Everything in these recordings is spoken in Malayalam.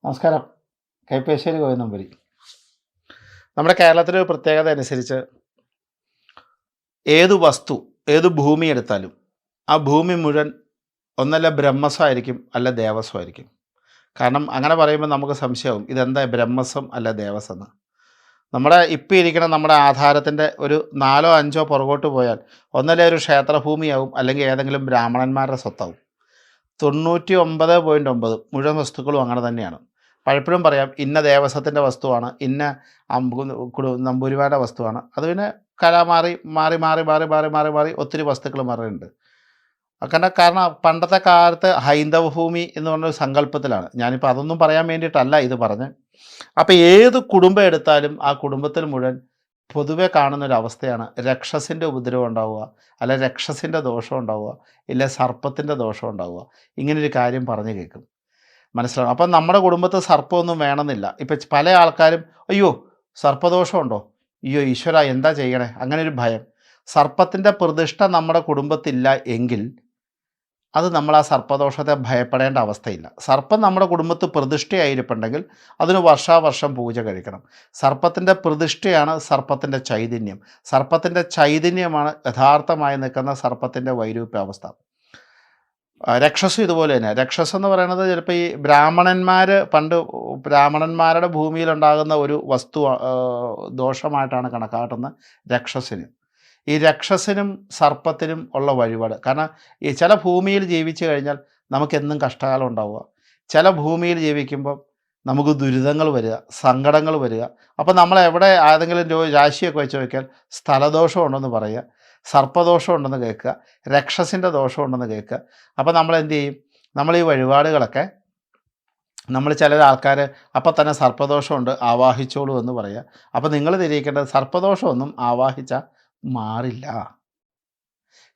നമസ്കാരം. കൈപ്പേശ്ശേരി ഗോവിന്ദമ്പുരി. നമ്മുടെ കേരളത്തിലെ ഒരു പ്രത്യേകത അനുസരിച്ച് ഏത് വസ്തു, ഏത് ഭൂമി എടുത്താലും ആ ഭൂമി മുഴുവൻ ഒന്നല്ല ബ്രഹ്മസ്വമായിരിക്കും, അല്ല ദേവസ്വമായിരിക്കും. കാരണം അങ്ങനെ പറയുമ്പോൾ നമുക്ക് സംശയമാവും, ഇതെന്താ ബ്രഹ്മസ്വം അല്ല ദേവസ്വം എന്ന്. നമ്മുടെ ഇപ്പം ഇരിക്കുന്ന നമ്മുടെ ആധാരത്തിൻ്റെ ഒരു 4-5 പുറകോട്ട് പോയാൽ ഒന്നല്ലേ ഒരു ക്ഷേത്രഭൂമിയാവും, അല്ലെങ്കിൽ ഏതെങ്കിലും ബ്രാഹ്മണന്മാരുടെ സ്വത്താവും. 99.9 മുഴുവൻ വസ്തുക്കളും അങ്ങനെ തന്നെയാണ്. പലപ്പോഴും പറയാം ഇന്ന ദേവസ്വത്തിൻ്റെ വസ്തുവാണ്, ഇന്ന നമ്പൂരിമാരുടെ വസ്തുവാണ്. അത് പിന്നെ കല മാറി മാറി മാറി മാറി മാറി മാറി മാറി ഒത്തിരി വസ്തുക്കൾ മാറിയിട്ടുണ്ട്. കാരണം പണ്ടത്തെ കാലത്ത് ഹൈന്ദവ ഭൂമി എന്ന് പറഞ്ഞൊരു സങ്കല്പത്തിലാണ്. ഞാനിപ്പോൾ അതൊന്നും പറയാൻ വേണ്ടിയിട്ടല്ല ഇത് പറഞ്ഞ്. അപ്പോൾ ഏത് കുടുംബം എടുത്താലും ആ കുടുംബത്തിൽ മുഴുവൻ പൊതുവെ കാണുന്നൊരവസ്ഥയാണ് രക്ഷസിൻ്റെ ഉപദ്രവം ഉണ്ടാവുക, അല്ല രക്ഷസിൻ്റെ ദോഷം ഉണ്ടാവുക, ഇല്ല സർപ്പത്തിൻ്റെ ദോഷം ഉണ്ടാവുക. ഇങ്ങനൊരു കാര്യം പറഞ്ഞു കേൾക്കും, മനസ്സിലാവും. അപ്പം നമ്മുടെ കുടുംബത്തിൽ സർപ്പമൊന്നും വേണമെന്നില്ല. ഇപ്പം പല ആൾക്കാരും അയ്യോ സർപ്പദോഷമുണ്ടോ, അയ്യോ ഈശ്വര എന്താ ചെയ്യണേ, അങ്ങനെ ഒരു ഭയം. സർപ്പത്തിൻ്റെ പ്രതിഷ്ഠ നമ്മുടെ കുടുംബത്തില്ല എങ്കിൽ അത് നമ്മൾ ആ സർപ്പദോഷത്തെ ഭയപ്പെടേണ്ട അവസ്ഥയില്ല. സർപ്പം നമ്മുടെ കുടുംബത്തിൽ പ്രതിഷ്ഠയായിരിപ്പുണ്ടെങ്കിൽ അതിന് വർഷാവർഷം പൂജ കഴിക്കണം. സർപ്പത്തിൻ്റെ പ്രതിഷ്ഠയാണ് സർപ്പത്തിൻ്റെ ചൈതന്യം. സർപ്പത്തിൻ്റെ ചൈതന്യമാണ് യഥാർത്ഥമായി നിൽക്കുന്ന സർപ്പത്തിൻ്റെ വൈരൂപ്യാവസ്ഥ. രക്ഷസ് ഇതുപോലെ തന്നെ. രക്ഷസ് എന്ന് പറയുന്നത് ചിലപ്പോൾ ഈ പണ്ട് ബ്രാഹ്മണന്മാരുടെ ഭൂമിയിലുണ്ടാകുന്ന ഒരു വസ്തു ദോഷമായിട്ടാണ് കണക്കാട്ടുന്നത് രക്ഷസിന്. ഈ രക്ഷസിനും സർപ്പത്തിനും ഉള്ള വഴിപാട്. കാരണം ഈ ചില ഭൂമിയിൽ ജീവിച്ചു കഴിഞ്ഞാൽ നമുക്കെന്നും കഷ്ടകാലം ഉണ്ടാവുക, ചില ഭൂമിയിൽ ജീവിക്കുമ്പോൾ നമുക്ക് ദുരിതങ്ങൾ വരിക, സങ്കടങ്ങൾ വരിക. അപ്പോൾ നമ്മൾ എവിടെ ഏതെങ്കിലും രാശിയൊക്കെ വെച്ച് നോക്കിയാൽ സ്ഥലദോഷം ഉണ്ടെന്ന് പറയുക, സർപ്പദോഷം ഉണ്ടെന്ന് കേൾക്കുക, രക്ഷസിൻ്റെ ദോഷം ഉണ്ടെന്ന് കേൾക്കുക. അപ്പോൾ നമ്മൾ എന്ത് ചെയ്യും, നമ്മൾ ഈ വഴിപാടുകളൊക്കെ ചില ആൾക്കാർ അപ്പം തന്നെ സർപ്പദോഷമുണ്ട് ആവാഹിച്ചോളൂ എന്ന് പറയുക. അപ്പോൾ നിങ്ങൾ തിരിക്കേണ്ടത് സർപ്പദോഷമൊന്നും ആവാഹിച്ചാൽ മാറില്ല.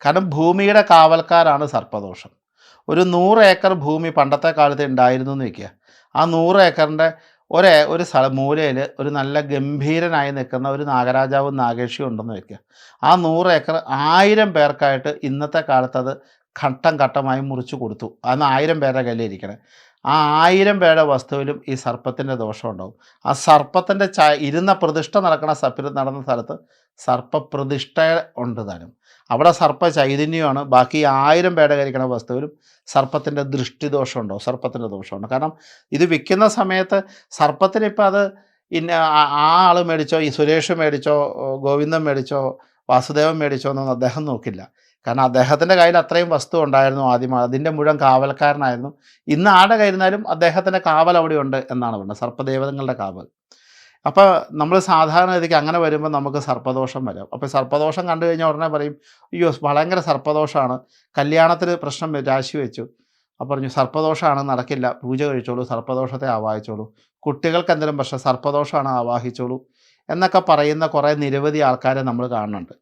കാരണം ഭൂമിയുടെ കാവൽക്കാരാണ് സർപ്പദോഷം. ഒരു 100 ഏക്കർ ഭൂമി പണ്ടത്തെ കാലത്ത് ഉണ്ടായിരുന്നു എന്ന് വയ്ക്കുക. ആ 100 ഏക്കറിൻ്റെ ഒരു മൂലയിൽ ഒരു നല്ല ഗംഭീരനായി നിൽക്കുന്ന ഒരു നാഗരാജാവും നാഗേഷിയും ഉണ്ടെന്ന് വയ്ക്കുക. ആ 100 ഏക്കർ 1000 പേർക്കായിട്ട് ഇന്നത്തെ കാലത്ത് അത് ഘട്ടം ഘട്ടമായി മുറിച്ചു കൊടുത്തു. അന്ന് 1000 പേരുടെ കയ്യിലിരിക്കണേ. ആ 1000 പേരുടെ വസ്തുവിലും ഈ സർപ്പത്തിൻ്റെ ദോഷം ഉണ്ടാവും. ആ സർപ്പത്തിൻ്റെ ഇരുന്ന പ്രതിഷ്ഠ നടന്ന സ്ഥലത്ത് സർപ്പപ്രതിഷ്ഠ ഉണ്ട് താനും. അവിടെ സർപ്പ ചൈതന്യമാണ്. ബാക്കി 1000 പേരുടെ കഴിക്കുന്ന വസ്തുവിലും സർപ്പത്തിൻ്റെ ദൃഷ്ടിദോഷം ഉണ്ടാവും, സർപ്പത്തിൻ്റെ ദോഷമുണ്ട്. കാരണം ഇത് വിൽക്കുന്ന സമയത്ത് സർപ്പത്തിന് ഇപ്പം അത് ആ ആൾ മേടിച്ചോ, ഈ സുരേഷ് മേടിച്ചോ, ഗോവിന്ദൻ മേടിച്ചോ, വാസുദേവൻ മേടിച്ചോ എന്നൊന്നും അദ്ദേഹം നോക്കില്ല. കാരണം അദ്ദേഹത്തിൻ്റെ കയ്യിൽ അത്രയും വസ്തു ഉണ്ടായിരുന്നു ആദ്യം, അതിൻ്റെ മുഴുവൻ കാവൽക്കാരനായിരുന്നു. ഇന്ന് ആരുടെ കയ്യിരുന്നാലും അദ്ദേഹത്തിൻ്റെ കാവൽ അവിടെ ഉണ്ട് എന്നാണ് പറയുന്നത്, സർപ്പദേവതങ്ങളുടെ കാവൽ. അപ്പോൾ നമ്മൾ സാധാരണ ഗതിക്ക് അങ്ങനെ വരുമ്പോൾ നമുക്ക് സർപ്പദോഷം വരാം. അപ്പോൾ സർപ്പദോഷം കണ്ടു കഴിഞ്ഞാൽ ഉടനെ പറയും അയ്യോ ഭയങ്കര സർപ്പദോഷമാണ്, കല്യാണത്തിന് പ്രശ്നം രാശി വെച്ചു. അപ്പോൾ പറഞ്ഞു സർപ്പദോഷമാണ്, നടക്കില്ല, പൂജ കഴിച്ചോളൂ, സർപ്പദോഷത്തെ ആവാഹിച്ചോളൂ. കുട്ടികൾക്ക് എന്തെങ്കിലും പ്രശ്നം സർപ്പദോഷമാണ്, ആവാഹിച്ചോളൂ എന്നൊക്കെ പറയുന്ന കുറേ നിരവധി ആൾക്കാരെ നമ്മൾ കാണുന്നുണ്ട്.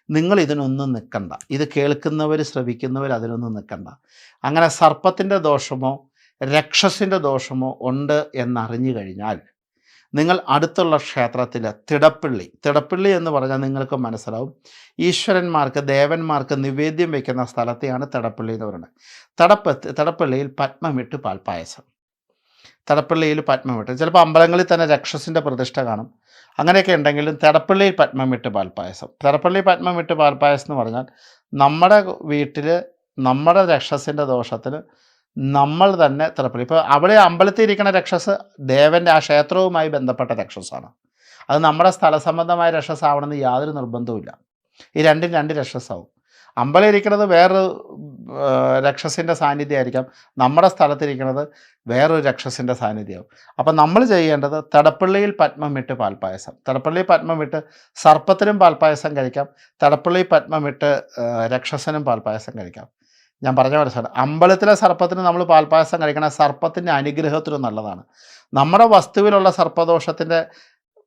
നിങ്ങൾ ഇതിനൊന്നും നിൽക്കണ്ട, ഇത് കേൾക്കുന്നവർ ശ്രവിക്കുന്നവർ അതിനൊന്നും നിൽക്കണ്ട. അങ്ങനെ സർപ്പത്തിൻ്റെ ദോഷമോ രക്ഷസിൻ്റെ ദോഷമോ ഉണ്ട് എന്നറിഞ്ഞു കഴിഞ്ഞാൽ നിങ്ങൾ അടുത്തുള്ള ക്ഷേത്രത്തിൽ തിടപ്പള്ളി എന്ന് പറഞ്ഞാൽ നിങ്ങൾക്ക് മനസ്സിലാവും, ഈശ്വരന്മാർക്ക് ദേവന്മാർക്ക് നിവേദ്യം വയ്ക്കുന്ന സ്ഥലത്തെയാണ് തിടപ്പള്ളി എന്ന് പറയുന്നത്. തിടപ്പള്ളിയിൽ പത്മമിട്ട് പാൽപ്പായസം, തിടപ്പള്ളിയിൽ പത്മമിട്ട്, ചിലപ്പോൾ അമ്പലങ്ങളിൽ തന്നെ രക്ഷസിൻ്റെ പ്രതിഷ്ഠ കാണും. അങ്ങനെയൊക്കെ ഉണ്ടെങ്കിലും തിടപ്പള്ളിയിൽ പത്മമിട്ട് പാൽപ്പായസം. തിടപ്പള്ളി പത്മമിട്ട് പാൽപ്പായസം എന്ന് പറഞ്ഞാൽ നമ്മുടെ വീട്ടിൽ നമ്മുടെ രക്ഷസിൻ്റെ ദോഷത്തിന് നമ്മൾ തന്നെ തിടപ്പള്ളി, ഇപ്പോൾ അവിടെ അമ്പലത്തിൽ ഇരിക്കുന്ന രക്ഷസ് ദേവൻ്റെ ആ ക്ഷേത്രവുമായി ബന്ധപ്പെട്ട രക്ഷസാണ്. അത് നമ്മുടെ സ്ഥലസംബന്ധമായ രക്ഷസാവണമെന്ന് യാതൊരു നിർബന്ധവുമില്ല. ഈ രണ്ടും 2 രക്ഷസാവും. അമ്പലം ഇരിക്കുന്നത് വേറൊരു രക്ഷസിൻ്റെ സാന്നിധ്യമായിരിക്കാം, നമ്മുടെ സ്ഥലത്തിരിക്കുന്നത് വേറൊരു രക്ഷസിൻ്റെ സാന്നിധ്യമാവും. അപ്പം നമ്മൾ ചെയ്യേണ്ടത് തിടപ്പള്ളിയിൽ പത്മമിട്ട് പാൽപ്പായസം, തിടപ്പള്ളി പത്മമിട്ട് സർപ്പത്തിനും പാൽപ്പായസം കഴിക്കാം, തിടപ്പള്ളി പത്മമിട്ട് രക്ഷസനും പാൽപ്പായസം കഴിക്കാം. ഞാൻ പറഞ്ഞ മനസ്സിലാണ്, അമ്പലത്തിലെ സർപ്പത്തിന് നമ്മൾ പാൽപ്പായസം കഴിക്കണം, സർപ്പത്തിൻ്റെ അനുഗ്രഹത്തിനും നല്ലതാണ്. നമ്മുടെ വസ്തുവിലുള്ള സർപ്പദോഷത്തിൻ്റെ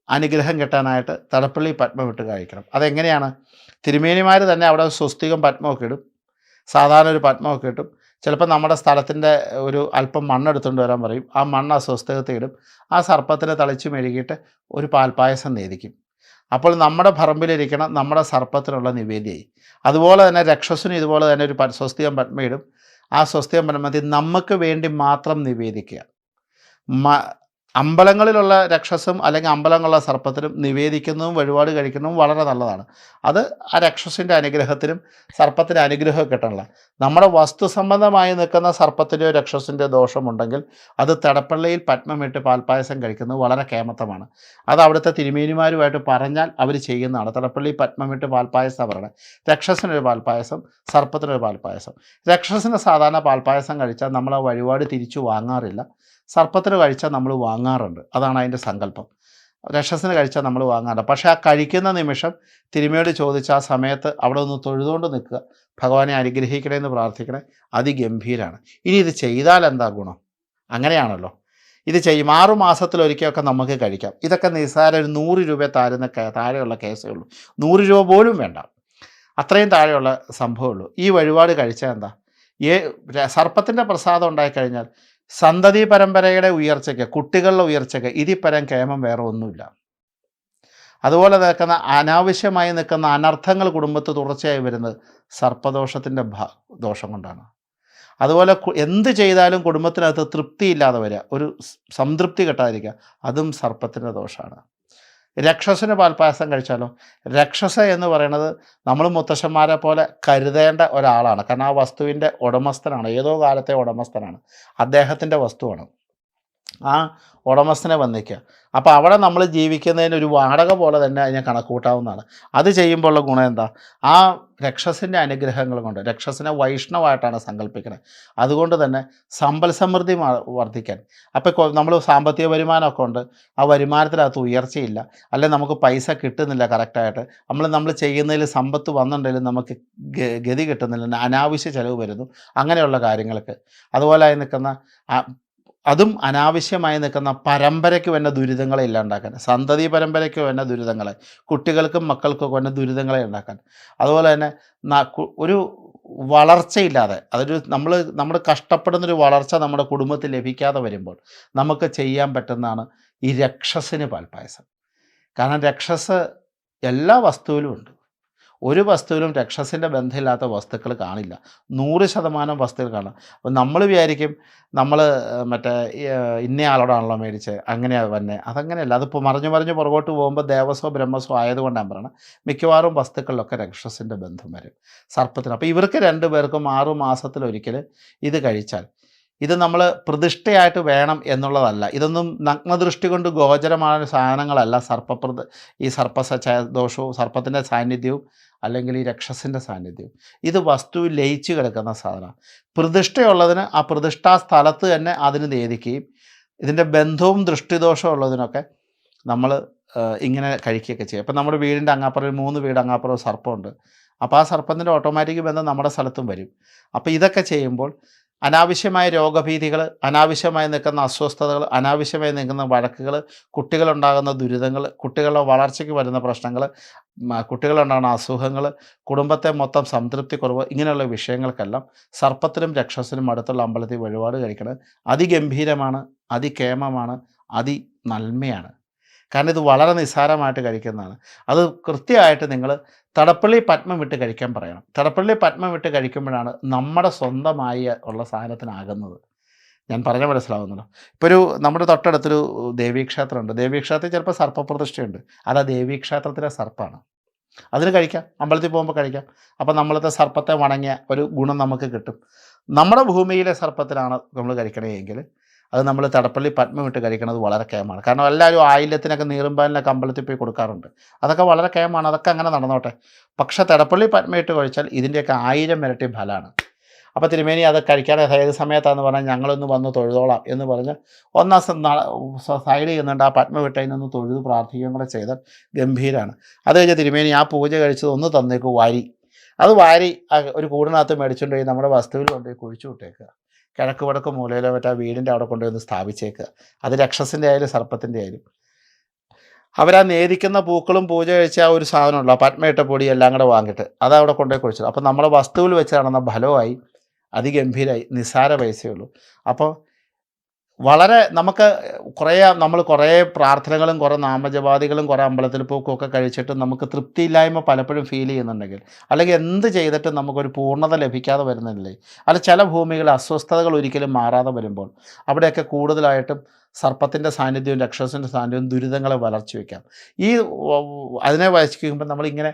അനുഗ്രഹം കിട്ടാനായിട്ട് തിടപ്പള്ളി പത്മമിട്ട് കഴിക്കണം. അതെങ്ങനെയാണ്, തിരുമേനിമാർ തന്നെ അവിടെ സ്വസ്തികം പത്മമൊക്കെ ഇടും, സാധാരണ ഒരു പത്മമൊക്കെ ഇട്ടും. ചിലപ്പോൾ നമ്മുടെ സ്ഥലത്തിൻ്റെ ഒരു അല്പം മണ്ണെടുത്തുകൊണ്ട് വരാൻ പറയും, ആ മണ്ണ് ആ സ്വസ്തകത്തിൽ ഇടും, ആ സർപ്പത്തിനെ തളിച്ച് മെഴുകിയിട്ട് ഒരു പാൽപ്പായസം നേദിക്കും. അപ്പോൾ നമ്മുടെ പറമ്പിലിരിക്കണം നമ്മുടെ സർപ്പത്തിനുള്ള നിവേദ്യമായി. അതുപോലെ തന്നെ രക്ഷസിനും ഇതുപോലെ തന്നെ ഒരു സ്വസ്തികം പത്മയിടും. ആ സ്വസ്തികം പത്മത്തിൽ നമുക്ക് വേണ്ടി മാത്രം നിവേദിക്കുക. മ അമ്പലങ്ങളിലുള്ള രക്ഷസും അല്ലെങ്കിൽ അമ്പലങ്ങളിലുള്ള സർപ്പത്തിനും നിവേദിക്കുന്നതും വഴിപാട് കഴിക്കുന്നതും വളരെ നല്ലതാണ്. അത് ആ രക്ഷസിൻ്റെ അനുഗ്രഹത്തിനും സർപ്പത്തിൻ്റെ അനുഗ്രഹം കിട്ടണില്ല. നമ്മുടെ വസ്തു സംബന്ധമായി നിൽക്കുന്ന സർപ്പത്തിൻ്റെയോ രക്ഷസിൻ്റെയോ ദോഷമുണ്ടെങ്കിൽ അത് തിടപ്പള്ളിയിൽ പത്മമിട്ട് പാൽപ്പായസം കഴിക്കുന്നത് വളരെ കേമത്തമാണ്. അത് അവിടുത്തെ തിരുമേനിമാരുമായിട്ട് പറഞ്ഞാൽ അവർ ചെയ്യുന്നതാണ്. തിടപ്പള്ളി പത്മമിട്ട് പാൽപ്പായസം പറയണത്. രക്ഷസിനൊരു പാൽപ്പായസം, സർപ്പത്തിനൊരു പാൽപ്പായസം. രക്ഷസിന് സാധാരണ പാൽപ്പായസം കഴിച്ചാൽ നമ്മൾ ആ വഴിപാട് തിരിച്ചു വാങ്ങാറില്ല. സർപ്പത്തിന് കഴിച്ചാൽ നമ്മൾ വാങ്ങാറുണ്ട്. അതാണ് അതിൻ്റെ സങ്കല്പം. രക്ഷസിന് കഴിച്ചാൽ നമ്മൾ വാങ്ങാറുണ്ട്. പക്ഷേ ആ കഴിക്കുന്ന നിമിഷം തിരുമേനിയോട് ചോദിച്ച ആ സമയത്ത് അവിടെ ഒന്ന് തൊഴുതുകൊണ്ട് നിൽക്കുക, ഭഗവാനെ അനുഗ്രഹിക്കണേ എന്ന് പ്രാർത്ഥിക്കണേ, അതിഗംഭീരമാണ്. ഇനി ഇത് ചെയ്താൽ എന്താ ഗുണം? അങ്ങനെയാണല്ലോ. ഇത് ചെയ്യും 6 മാസത്തിലൊരിക്കലൊക്കെ നമുക്ക് കഴിക്കാം. ഇതൊക്കെ നിസ്സാര ഒരു 100 രൂപ താഴെയുള്ള കേസേ ഉള്ളൂ. 100 രൂപ പോലും വേണ്ട, അത്രയും താഴെയുള്ള സംഭവമുള്ളൂ. ഈ വഴിപാട് കഴിച്ചാൽ എന്താ? സർപ്പത്തിൻ്റെ പ്രസാദം ഉണ്ടായിക്കഴിഞ്ഞാൽ സന്തതി പരമ്പരയുടെ ഉയർച്ചയ്ക്ക്, കുട്ടികളുടെ ഉയർച്ചയ്ക്ക് ഇതിൽ പരം കേമം വേറെ ഒന്നുമില്ല. അതുപോലെ നിൽക്കുന്ന അനാവശ്യമായി നിൽക്കുന്ന അനർത്ഥങ്ങൾ കുടുംബത്ത് തുടർച്ചയായി വരുന്നത് സർപ്പദോഷത്തിൻ്റെ ദോഷം കൊണ്ടാണ്. അതുപോലെ എന്ത് ചെയ്താലും കുടുംബത്തിനകത്ത് തൃപ്തിയില്ലാതെ വരിക, ഒരു സംതൃപ്തി കിട്ടാതിരിക്കുക, അതും സർപ്പത്തിൻ്റെ ദോഷമാണ്. രക്ഷസിന് പാൽപ്പായസം കഴിച്ചാലോ? രക്ഷസ എന്ന് പറയുന്നത് നമ്മൾ മുത്തശ്ശന്മാരെ പോലെ കരുതേണ്ട ഒരാളാണ്. കാരണം ആ വസ്തുവിൻ്റെ ഉടമസ്ഥനാണ്, ഏതോ കാലത്തെ ഉടമസ്ഥനാണ്, അദ്ദേഹത്തിൻ്റെ വസ്തുവാണ്. ആ ഉടമസ്ഥനെ വന്നിക്കുക. അപ്പോൾ അവിടെ നമ്മൾ ജീവിക്കുന്നതിന് ഒരു വാടക പോലെ തന്നെ അതിനെ കണക്ക് കൂട്ടാവുന്നതാണ്. അത് ചെയ്യുമ്പോഴുള്ള ഗുണം എന്താ? ആ രക്ഷസിൻ്റെ അനുഗ്രഹങ്ങൾ കൊണ്ട്, രക്ഷസിനെ വൈഷ്ണവായിട്ടാണ് സങ്കല്പിക്കുന്നത്. അതുകൊണ്ട് തന്നെ സമ്പൽ സമൃദ്ധി വർദ്ധിക്കാൻ. അപ്പോൾ നമ്മൾ സാമ്പത്തിക വരുമാനമൊക്കെ ഉണ്ട്, ആ വരുമാനത്തിനകത്ത് ഉയർച്ചയില്ല, അല്ലെങ്കിൽ നമുക്ക് പൈസ കിട്ടുന്നില്ല കറക്റ്റായിട്ട്, നമ്മൾ ചെയ്യുന്നതിൽ സമ്പത്ത് വന്നിട്ടുണ്ടെങ്കിലും നമുക്ക് ഗതി കിട്ടുന്നില്ല, അനാവശ്യ ചിലവ് വരുന്നു, അങ്ങനെയുള്ള കാര്യങ്ങൾക്ക്. അതുപോലെ നിൽക്കുന്ന അതും അനാവശ്യമായി നിൽക്കുന്ന പരമ്പരയ്ക്ക് വന്ന ദുരിതങ്ങളെ ഇല്ലാണ്ടാക്കാൻ, സന്തതി പരമ്പരയ്ക്ക് വന്ന ദുരിതങ്ങളെ, കുട്ടികൾക്കും മക്കൾക്കൊക്കെ വന്ന ദുരിതങ്ങളെ ഉണ്ടാക്കാൻ. അതുപോലെ തന്നെ ഒരു വളർച്ചയില്ലാതെ, അതൊരു നമ്മൾ കഷ്ടപ്പെടുന്നൊരു വളർച്ച നമ്മുടെ കുടുംബത്തിൽ ലഭിക്കാതെ വരുമ്പോൾ നമുക്ക് ചെയ്യാൻ പറ്റുന്നതാണ് ഈ രക്ഷസിന് പാൽപ്പായസം. കാരണം രക്ഷസ് എല്ലാ വസ്തുവിലും ഉണ്ട്. ഒരു വസ്തുവിലും രക്ഷസിൻ്റെ ബന്ധമില്ലാത്ത വസ്തുക്കൾ കാണില്ല. 100% വസ്തുക്കൾ കാണാം. അപ്പോൾ നമ്മൾ വിചാരിക്കും നമ്മൾ മറ്റേ ഇന്നയാളോടാണല്ലോ മേടിച്ചത്, അങ്ങനെയാണ് തന്നെ. അതങ്ങനെയല്ല. അതിപ്പോൾ മറിഞ്ഞ് പുറകോട്ട് പോകുമ്പോൾ ദേവസ്വോ ബ്രഹ്മസ്വോ ആയതുകൊണ്ടാണ് പറയണം. മിക്കവാറും വസ്തുക്കളിലൊക്കെ രക്ഷസിൻ്റെ ബന്ധം വരും സർപ്പത്തിന്. അപ്പോൾ ഇവർക്ക് 2 പേർക്കും 6 മാസത്തിലൊരിക്കൽ ഇത് കഴിച്ചാൽ, ഇത് നമ്മൾ പ്രതിഷ്ഠയായിട്ട് വേണം എന്നുള്ളതല്ല. ഇതൊന്നും നഗ്നദൃഷ്ടി കൊണ്ട് ഗോചരമായ സാധനങ്ങളല്ല. ഈ ദോഷവും സർപ്പത്തിൻ്റെ സാന്നിധ്യവും അല്ലെങ്കിൽ ഈ രക്ഷസിൻ്റെ സാന്നിധ്യവും ഇത് വസ്തുവിൽ ലയിച്ച് കിടക്കുന്ന സാധനമാണ്. പ്രതിഷ്ഠയുള്ളതിന് ആ പ്രതിഷ്ഠാ സ്ഥലത്ത് തന്നെ അതിന് നേദിക്കുകയും ഇതിൻ്റെ ബന്ധവും ദൃഷ്ടിദോഷവും ഉള്ളതിനൊക്കെ നമ്മൾ ഇങ്ങനെ കഴിക്കുകയൊക്കെ ചെയ്യും. അപ്പം നമ്മുടെ വീടിൻ്റെ അങ്ങാപ്പുറം 3 വീട് അങ്ങാപ്പുറം സർപ്പമുണ്ട്. അപ്പോൾ ആ സർപ്പത്തിൻ്റെ ഓട്ടോമാറ്റിക് ബന്ധം നമ്മുടെ സ്ഥലത്തും വരും. അപ്പോൾ ഇതൊക്കെ ചെയ്യുമ്പോൾ അനാവശ്യമായ രോഗഭീതികൾ, അനാവശ്യമായി നിൽക്കുന്ന അസ്വസ്ഥതകൾ, അനാവശ്യമായി നിൽക്കുന്ന വഴക്കുകൾ, കുട്ടികളുണ്ടാകുന്ന ദുരിതങ്ങൾ, കുട്ടികളുടെ വളർച്ചയ്ക്ക് വരുന്ന പ്രശ്നങ്ങൾ, കുട്ടികളുണ്ടാകുന്ന അസുഖങ്ങൾ, കുടുംബത്തെ മൊത്തം സംതൃപ്തി കുറവ്, ഇങ്ങനെയുള്ള വിഷയങ്ങൾക്കെല്ലാം സർപ്പത്തിനും രക്ഷസിനും അടുത്തുള്ള അമ്പലത്തിൽ വഴിപാട് കഴിക്കുന്നത് അതിഗംഭീരമാണ്, അതികേമമാണ്, നന്മയാണ്. കാരണം ഇത് വളരെ നിസ്സാരമായിട്ട് കഴിക്കുന്നതാണ്. അത് കൃത്യമായിട്ട് നിങ്ങൾ തടപ്പള്ളി പത്മം വിട്ട് കഴിക്കാൻ പറയണം. തടപ്പള്ളി പത്മം വിട്ട് കഴിക്കുമ്പോഴാണ് നമ്മുടെ സ്വന്തമായി ഉള്ള സാധനത്തിനാകുന്നത്. ഞാൻ പറഞ്ഞ മനസ്സിലാവുന്നല്ലോ. ഇപ്പോൾ നമ്മുടെ തൊട്ടടുത്തൊരു ദേവീക്ഷേത്രമുണ്ട്. ദേവീക്ഷേത്രത്തിൽ ചിലപ്പോൾ സർപ്പപ്രതിഷ്ഠയുണ്ട്. അത് ആ ദേവീക്ഷേത്രത്തിലെ സർപ്പമാണ്. അതിന് കഴിക്കാം, അമ്പലത്തിൽ പോകുമ്പോൾ കഴിക്കാം. അപ്പം നമ്മളത്തെ സർപ്പത്തെ വണങ്ങിയ ഒരു ഗുണം നമുക്ക് കിട്ടും. നമ്മുടെ ഭൂമിയിലെ സർപ്പത്തിലാണ് നമ്മൾ കഴിക്കണമെങ്കിൽ അത് നമ്മൾ തടപ്പള്ളി പത്മം ഇട്ട് കഴിക്കുന്നത് വളരെ കേമാണ്. കാരണം എല്ലാവരും ആയില്യത്തിനൊക്കെ നീറുമ്പാലിനൊക്കെ അമ്പലത്തിൽ പോയി കൊടുക്കാറുണ്ട്. അതൊക്കെ വളരെ കേമാണ്, അതൊക്കെ അങ്ങനെ നടന്നോട്ടെ. പക്ഷേ തടപ്പള്ളി പത്മം ഇട്ട് കഴിച്ചാൽ ഇതിൻ്റെയൊക്കെ 1000 ഇരട്ടി ഫലമാണ്. അപ്പോൾ തിരുമേനി അത് കഴിക്കാൻ ഏത് സമയത്താണെന്ന് പറഞ്ഞാൽ ഞങ്ങളൊന്ന് വന്ന് തൊഴുതോളാം എന്ന് പറഞ്ഞ് ഒന്നാം സൈഡ് ചെയ്യുന്നുണ്ട്. ആ പത്മം ഇട്ടതിനൊന്ന് തൊഴുത് പ്രാർത്ഥിക്കുകയും കൂടെ ചെയ്താൽ ഗംഭീരമാണ്. അത് കഴിഞ്ഞ് തിരുമേനി ആ പൂജ കഴിച്ചത് ഒന്ന് തന്നേക്ക് വാരി, അത് വാരി ഒരു കൂടിനകത്ത് മേടിച്ചുകൊണ്ട് പോയി നമ്മുടെ വസ്തുവിൽ കൊണ്ടുപോയി കുഴിച്ചു വിട്ടേക്കുക. കിഴക്ക് വടക്ക് മൂലയിലോ മറ്റേ ആ വീടിൻ്റെ അവിടെ കൊണ്ടുവന്ന് സ്ഥാപിച്ചേക്കുക. അത് രക്ഷസിൻ്റെ ആയാലും സർപ്പത്തിൻ്റെ ആയാലും. അവരാ നേദിക്കുന്ന പൂക്കളും പൂജ കഴിച്ച ആ ഒരു സാധനമുള്ളൂ, ആ പത്മയിട്ട പൊടി എല്ലാം കൂടെ വാങ്ങിയിട്ട് അതവിടെ കൊണ്ടുപോയി കുഴിച്ചത്. അപ്പോൾ നമ്മുടെ വസ്തുവിൽ വെച്ച് നടന്ന ഫലമായി അതിഗംഭീരമായി, നിസ്സാര പൈസയുള്ളൂ. അപ്പോൾ വളരെ നമുക്ക് കുറേ പ്രാർത്ഥനകളും കുറേ നാമജപാദികളും കുറേ അമ്പലത്തിൽ പോക്കുമൊക്കെ കഴിച്ചിട്ട് നമുക്ക് തൃപ്തിയില്ലായ്മ പലപ്പോഴും ഫീൽ ചെയ്യുന്നുണ്ടെങ്കിൽ, അല്ലെങ്കിൽ എന്ത് ചെയ്തിട്ടും നമുക്കൊരു പൂർണ്ണത ലഭിക്കാതെ വരുന്നില്ലേ, അല്ല ചില ഭൂമികളിൽ അസ്വസ്ഥതകൾ ഒരിക്കലും മാറാതെ വരുമ്പോൾ അവിടെയൊക്കെ കൂടുതലായിട്ടും സർപ്പത്തിൻ്റെ സാന്നിധ്യവും രക്ഷസിൻ്റെ സാന്നിധ്യവും ദുരിതങ്ങളെ വളർച്ച വയ്ക്കാം. ഈ അതിനെ വഹിക്കുമ്പോൾ നമ്മളിങ്ങനെ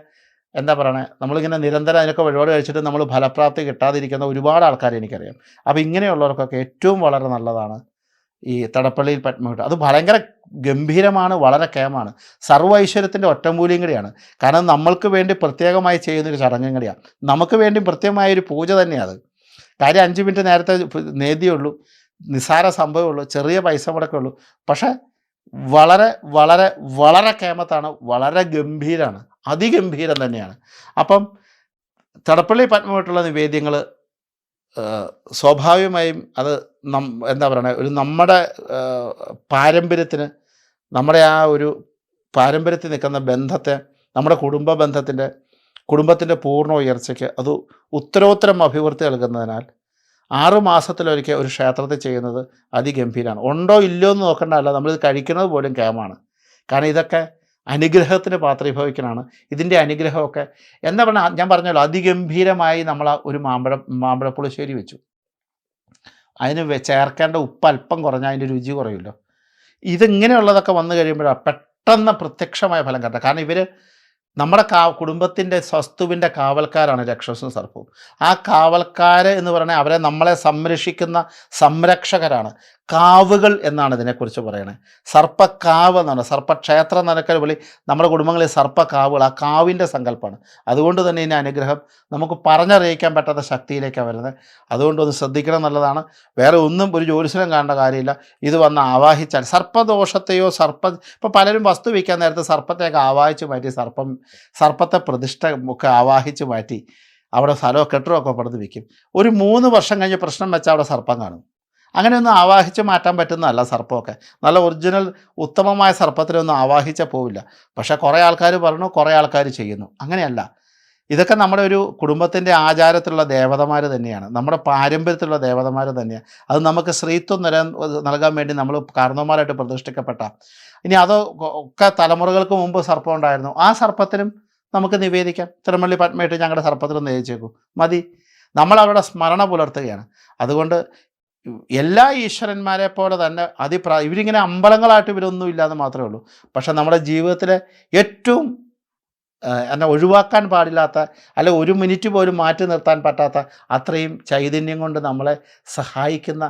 എന്താ പറയണേ, നമ്മളിങ്ങനെ നിരന്തരം അതിനൊക്കെ വഴിപാട് കഴിച്ചിട്ട് നമ്മൾ ഫലപ്രാപ്തി കിട്ടാതിരിക്കുന്ന ഒരുപാട് ആൾക്കാരെ എനിക്കറിയാം. അപ്പോൾ ഇങ്ങനെയുള്ളവർക്കൊക്കെ ഏറ്റവും വളരെ നല്ലതാണ് ഈ തടപ്പള്ളിയിൽ പത്മകുട്ടി. അത് ഭയങ്കര ഗംഭീരമാണ്, വളരെ കേമാണ്, സർവ്വ ഐശ്വര്യത്തിൻ്റെ ഒറ്റമൂലിയും കൂടിയാണ്. കാരണം നമ്മൾക്ക് വേണ്ടി പ്രത്യേകമായി ചെയ്യുന്നൊരു ചടങ്ങും കൂടിയാണ്, നമുക്ക് വേണ്ടി പ്രത്യേകമായൊരു പൂജ തന്നെയാണ് അത്. കാര്യം 5 മിനിറ്റ് നേരത്തെ നേദ്യമുള്ളൂ, നിസ്സാര സംഭവമുള്ളൂ, ചെറിയ പൈസ മുടക്കുള്ളൂ, പക്ഷേ വളരെ വളരെ വളരെ കേമത്താണ്, വളരെ ഗംഭീരമാണ്, അതിഗംഭീരം തന്നെയാണ്. അപ്പം തടപ്പള്ളി പത്മമായിട്ടുള്ള നിവേദ്യങ്ങൾ സ്വാഭാവികമായും അത് എന്താ പറയണേ, ഒരു നമ്മുടെ പാരമ്പര്യത്തിന്, നമ്മുടെ ആ ഒരു പാരമ്പര്യത്തിൽ നിൽക്കുന്ന ബന്ധത്തെ, നമ്മുടെ കുടുംബത്തിൻ്റെ പൂർണ്ണ ഉയർച്ചയ്ക്ക് അത് ഉത്തരോത്തരം അഭിവൃദ്ധി നൽകുന്നതിനാൽ 6 മാസത്തിലൊരിക്കൽ ഒരു ക്ഷേത്രത്തിൽ ചെയ്യുന്നത് അതിഗംഭീരമാണ്. ഉണ്ടോ ഇല്ലയോ എന്ന് നോക്കേണ്ടതല്ല, നമ്മളിത് കഴിക്കുന്നത് പോലും കേമാണ്. കാരണം ഇതൊക്കെ അനുഗ്രഹത്തിന് പാത്രീഭവിക്കലാണ്. ഇതിൻ്റെ അനുഗ്രഹമൊക്കെ എന്താ പറഞ്ഞാൽ, ഞാൻ പറഞ്ഞല്ലോ, അതിഗംഭീരമായി നമ്മൾ ഒരു മാമ്പഴപ്പുളിശ്ശേരി വെച്ചു. അതിന് ചേർക്കേണ്ട ഉപ്പ് അല്പം കുറഞ്ഞാൽ അതിൻ്റെ രുചി കുറയുമല്ലോ. ഇതിങ്ങനെയുള്ളതൊക്കെ വന്നു കഴിയുമ്പോഴാണ് പെട്ടെന്ന് പ്രത്യക്ഷമായ ഫലം കണ്ടത്. കാരണം ഇവർ നമ്മുടെ കുടുംബത്തിൻ്റെ വസ്തുവിൻ്റെ കാവൽക്കാരാണ് രക്ഷസും സർപ്പവും. ആ കാവൽക്കാർ എന്ന് പറഞ്ഞാൽ അവരെ നമ്മളെ സംരക്ഷിക്കുന്ന സംരക്ഷകരാണ്. കാവുകൾ എന്നാണ് ഇതിനെക്കുറിച്ച് പറയണത്. സർപ്പക്കാവ് എന്നാണ്, സർപ്പക്ഷേത്രം എന്നൊക്കെ വിളി. നമ്മുടെ കുടുംബങ്ങളിൽ സർപ്പക്കാവുകൾ, ആ കാവിൻ്റെ സങ്കല്പമാണ്. അതുകൊണ്ട് തന്നെ ഇതിൻ്റെ അനുഗ്രഹം നമുക്ക് പറഞ്ഞറിയിക്കാൻ പറ്റാത്ത ശക്തിയിലേക്കാണ് വരുന്നത്. അതുകൊണ്ടൊന്ന് ശ്രദ്ധിക്കണം എന്നുള്ളതാണ്. വേറെ ഒന്നും ഒരു ജ്യോത്സ്യനും കാണേണ്ട കാര്യമില്ല. ഇത് വന്ന് ആവാഹിച്ചാൽ സർപ്പദോഷത്തെയോ ഇപ്പോൾ പലരും വസ്തു വയ്ക്കാൻ നേരത്തെ സർപ്പത്തെയൊക്കെ ആവാഹിച്ച് മാറ്റി, സർപ്പത്തെ പ്രതിഷ്ഠ ഒക്കെ ആവാഹിച്ച് മാറ്റി അവിടെ സ്ഥലമോ കെട്ടിടമൊക്കെ പണിത് വയ്ക്കും. ഒരു 3 വർഷം കഴിഞ്ഞ് പ്രശ്നം വെച്ചാൽ അവിടെ സർപ്പം കാണും. അങ്ങനെയൊന്നും ആവാഹിച്ച് മാറ്റാൻ പറ്റുന്നതല്ല സർപ്പമൊക്കെ. നല്ല ഒറിജിനൽ ഉത്തമമായ സർപ്പത്തിനൊന്നും ആവാഹിച്ചാൽ പോവില്ല. പക്ഷേ കുറേ ആൾക്കാർ പറഞ്ഞു, കുറേ ആൾക്കാർ ചെയ്യുന്നു. അങ്ങനെയല്ല, ഇതൊക്കെ നമ്മുടെ ഒരു കുടുംബത്തിൻ്റെ ആചാരത്തിലുള്ള ദേവതമാർ തന്നെയാണ്, നമ്മുടെ പാരമ്പര്യത്തിലുള്ള ദേവതമാർ തന്നെയാണ്. അത് നമുക്ക് സ്ത്രീത്വം നൽകാൻ വേണ്ടി നമ്മൾ കാരണവന്മാരായിട്ട് പ്രതിഷ്ഠിക്കപ്പെട്ട. ഇനി അത് ഒക്കെ തലമുറകൾക്ക് മുമ്പ് സർപ്പം ഉണ്ടായിരുന്നു, ആ സർപ്പത്തിനും നമുക്ക് നിവേദിക്കാം. തിരുമള്ളി പത്മയിട്ട് ഞങ്ങളുടെ സർപ്പത്തിനും നിവേദിച്ചേക്കും, മതി. നമ്മളവിടെ സ്മരണ പുലർത്തുകയാണ്. അതുകൊണ്ട് എല്ലാ ഈശ്വരന്മാരെ പോലെ തന്നെ ഇവരിങ്ങനെ അമ്പലങ്ങളായിട്ട് ഇവരൊന്നും ഇല്ലാന്ന് മാത്രമേ ഉള്ളൂ. പക്ഷെ നമ്മുടെ ജീവിതത്തിലെ ഏറ്റവും ഒഴിവാക്കാൻ പാടില്ലാത്ത, അല്ലെ ഒരു മിനിറ്റ് പോലും മാറ്റി നിർത്താൻ പറ്റാത്ത അത്രയും ചൈതന്യം കൊണ്ട് നമ്മളെ സഹായിക്കുന്ന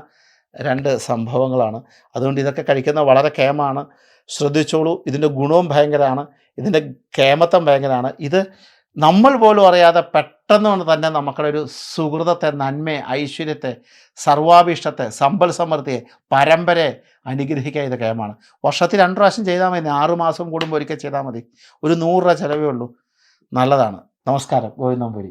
2 സംഭവങ്ങളാണ്. അതുകൊണ്ട് ഇതൊക്കെ കഴിക്കുന്നത് വളരെ കേമാണ്. ശ്രദ്ധിച്ചോളൂ, ഇതിൻ്റെ ഗുണവും ഭയങ്കരമാണ്, ഇതിൻ്റെ കേമത്വം ഭയങ്കരമാണ്. ഇത് നമ്മൾ പോലും അറിയാതെ പെട്ടെന്ന് തന്നെ നമുക്കൊരു സുഹൃതത്തെ, നന്മയെ, ഐശ്വര്യത്തെ, സർവാഭീഷ്ടത്തെ, സമ്പൽ സമൃദ്ധിയെ, പരമ്പരയെ അനുഗ്രഹിക്കുക ഇത് കേമാണ്. വർഷത്തിൽ 2 പ്രാവശ്യം ചെയ്താൽ മതി, 6 മാസം കൂടുമ്പോൾ ഒരിക്കൽ ചെയ്താൽ മതി. ഒരു 100 രൂപ ചിലവേ ഉള്ളൂ. നല്ലതാണ്. നമസ്കാരം. ഗോവിന്ദമ്പുരി.